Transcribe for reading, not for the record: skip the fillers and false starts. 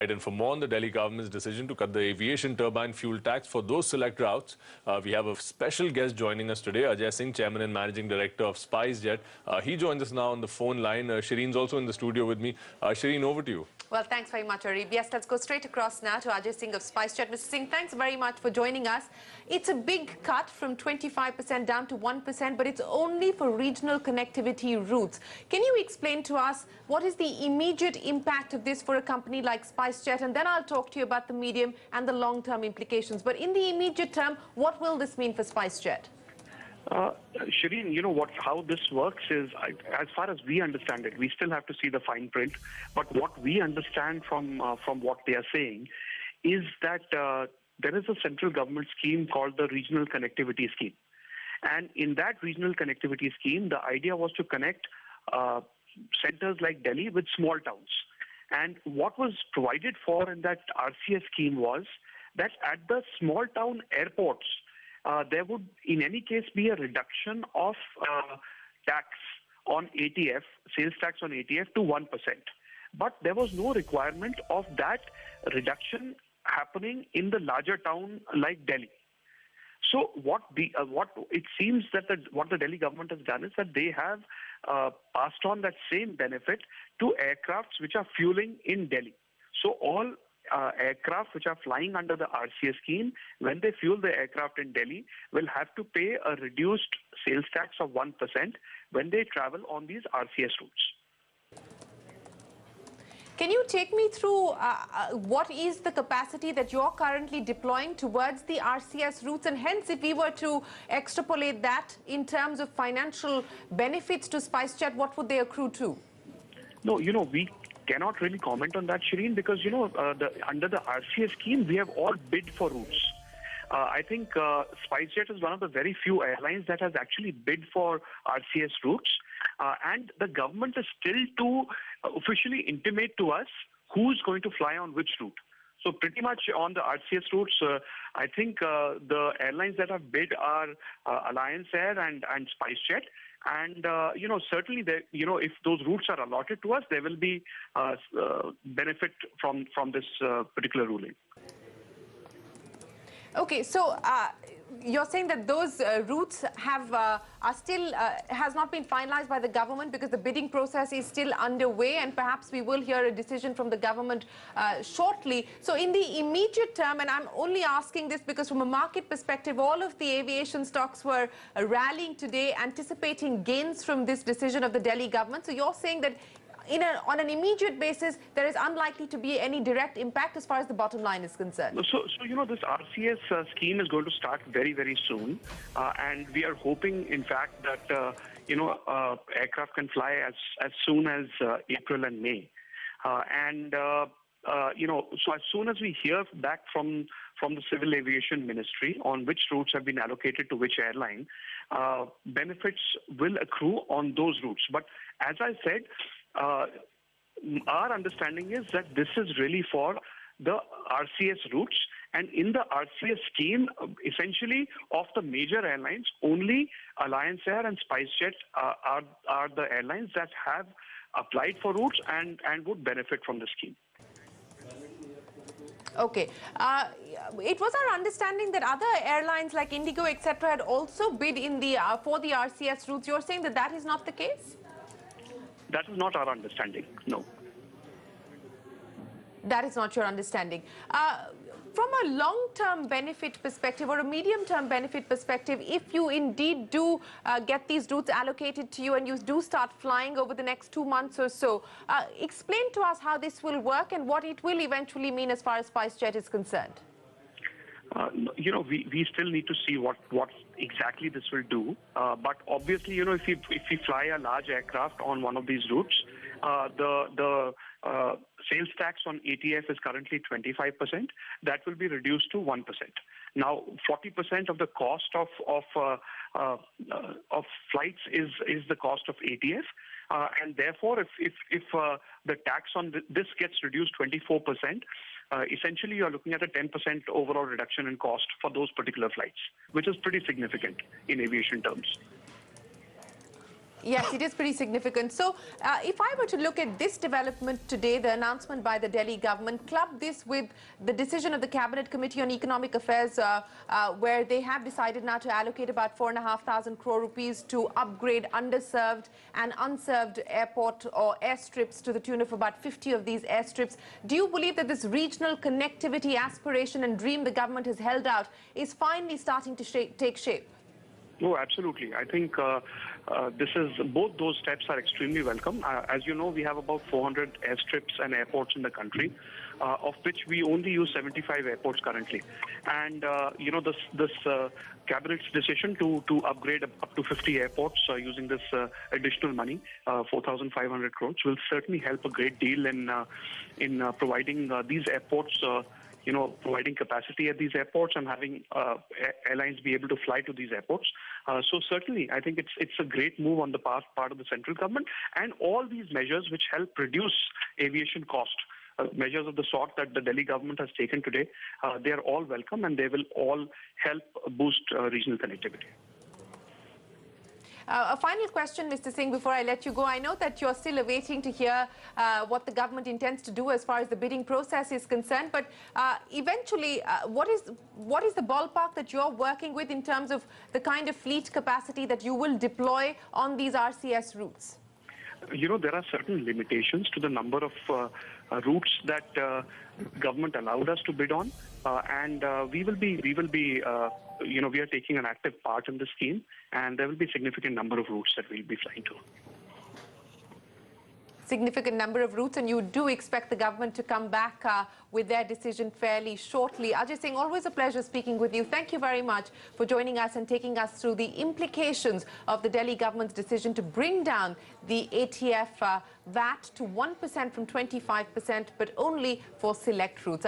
And for more on the Delhi government's decision to cut the aviation turbine fuel tax for those select routes, we have a special guest joining us today, Ajay Singh, Chairman and Managing Director of SpiceJet. He joins us now on the phone line. Shireen's also in the studio with me. Shireen, over to you. Well, thanks very much, Arif. Yes, let's go straight across now to Ajay Singh of SpiceJet. Mr. Singh, thanks very much for joining us. It's a big cut from 25% down to 1%, but it's only for regional connectivity routes. Can you explain to us what is the immediate impact of this for a company like SpiceJet? And then I'll talk to you about the medium and the long-term implications. But in the immediate term, what will this mean for SpiceJet? Shireen, you know how this works is, as far as we understand it, we still have to see the fine print. But what we understand from what they are saying is that there is a central government scheme called the Regional Connectivity Scheme. And in that Regional Connectivity Scheme, the idea was to connect centers like Delhi with small towns. And what was provided for in that RCS scheme was that at the small town airports, there would, in any case, be a reduction of tax on ATF, sales tax on ATF to 1%. But there was no requirement of that reduction happening in the larger town like Delhi. So what it seems that what the Delhi government has done is that they have passed on that same benefit to aircrafts which are fueling in Delhi. So all aircraft which are flying under the RCS scheme, when they fuel the aircraft in Delhi, will have to pay a reduced sales tax of 1% when they travel on these RCS routes. Can you take me through what is the capacity that you're currently deploying towards the RCS routes? And hence, if we were to extrapolate that in terms of financial benefits to SpiceJet, what would they accrue to? No, we cannot really comment on that, Shireen, because, under the RCS scheme, we have all bid for routes. I think SpiceJet is one of the very few airlines that has actually bid for RCS routes. And the government is still to officially intimate to us who's going to fly on which route. So pretty much on the RCS routes, I think the airlines that have bid are Alliance Air and SpiceJet. And, certainly, if those routes are allotted to us, there will be benefit from this particular ruling. Okay, so you're saying that those routes has not been finalized by the government because the bidding process is still underway, and perhaps we will hear a decision from the government shortly. So in the immediate term, and I'm only asking this because from a market perspective, all of the aviation stocks were rallying today, anticipating gains from this decision of the Delhi government. So you're saying that on an immediate basis, there is unlikely to be any direct impact as far as the bottom line is concerned. So this RCS scheme is going to start very, very soon. And we are hoping, in fact, that, aircraft can fly as soon as April and May. So as soon as we hear back from the Civil Aviation Ministry on which routes have been allocated to which airline, benefits will accrue on those routes. But as I said, our understanding is that this is really for the RCS routes, and in the RCS scheme, essentially, of the major airlines, only Alliance Air and SpiceJet are the airlines that have applied for routes and would benefit from the scheme. Okay. It was our understanding that other airlines like Indigo, etc., had also bid in for the RCS routes. You're saying that that is not the case? That is not our understanding, no. That is not your understanding. From a long-term benefit perspective or a medium-term benefit perspective, if you indeed do get these routes allocated to you and you do start flying over the next 2 months or so, explain to us how this will work and what it will eventually mean as far as SpiceJet is concerned. We still need to see what exactly this will do. But obviously, if we fly a large aircraft on one of these routes, the sales tax on ATF is currently 25%. That will be reduced to 1%. Now, 40% of the cost of flights is the cost of ATF. And therefore, if the tax on this gets reduced 24%, essentially you're looking at a 10% overall reduction in cost for those particular flights, which is pretty significant in aviation terms. Yes, it is pretty significant. So, if I were to look at this development today, the announcement by the Delhi government, club this with the decision of the Cabinet Committee on Economic Affairs, where they have decided now to allocate about 4,500 crore rupees to upgrade underserved and unserved airport or airstrips to the tune of about 50 of these airstrips. Do you believe that this regional connectivity aspiration and dream the government has held out is finally starting to take shape? Oh, absolutely. I think both those steps are extremely welcome. As you know, we have about 400 airstrips and airports in the country, of which we only use 75 airports currently. And this cabinet's decision to upgrade up to 50 airports using this additional money, 4,500 crores, will certainly help a great deal in providing these airports. Providing capacity at these airports and having airlines be able to fly to these airports. So certainly, I think it's a great move on the part of the central government, and all these measures which help reduce aviation cost, measures of the sort that the Delhi government has taken today, they are all welcome, and they will all help boost regional connectivity. A final question, Mr. Singh, before I let you go. I know that you're still awaiting to hear what the government intends to do as far as the bidding process is concerned. But eventually, what is the ballpark that you're working with in terms of the kind of fleet capacity that you will deploy on these RCS routes? There are certain limitations to the number of routes that government allowed us to bid on, and we are taking an active part in the scheme, and there will be a significant number of routes that we'll be flying to. Significant number of routes, and you do expect the government to come back with their decision fairly shortly. Ajay Singh, always a pleasure speaking with you. Thank you very much for joining us and taking us through the implications of the Delhi government's decision to bring down the ATF VAT to 1% from 25%, but only for select routes.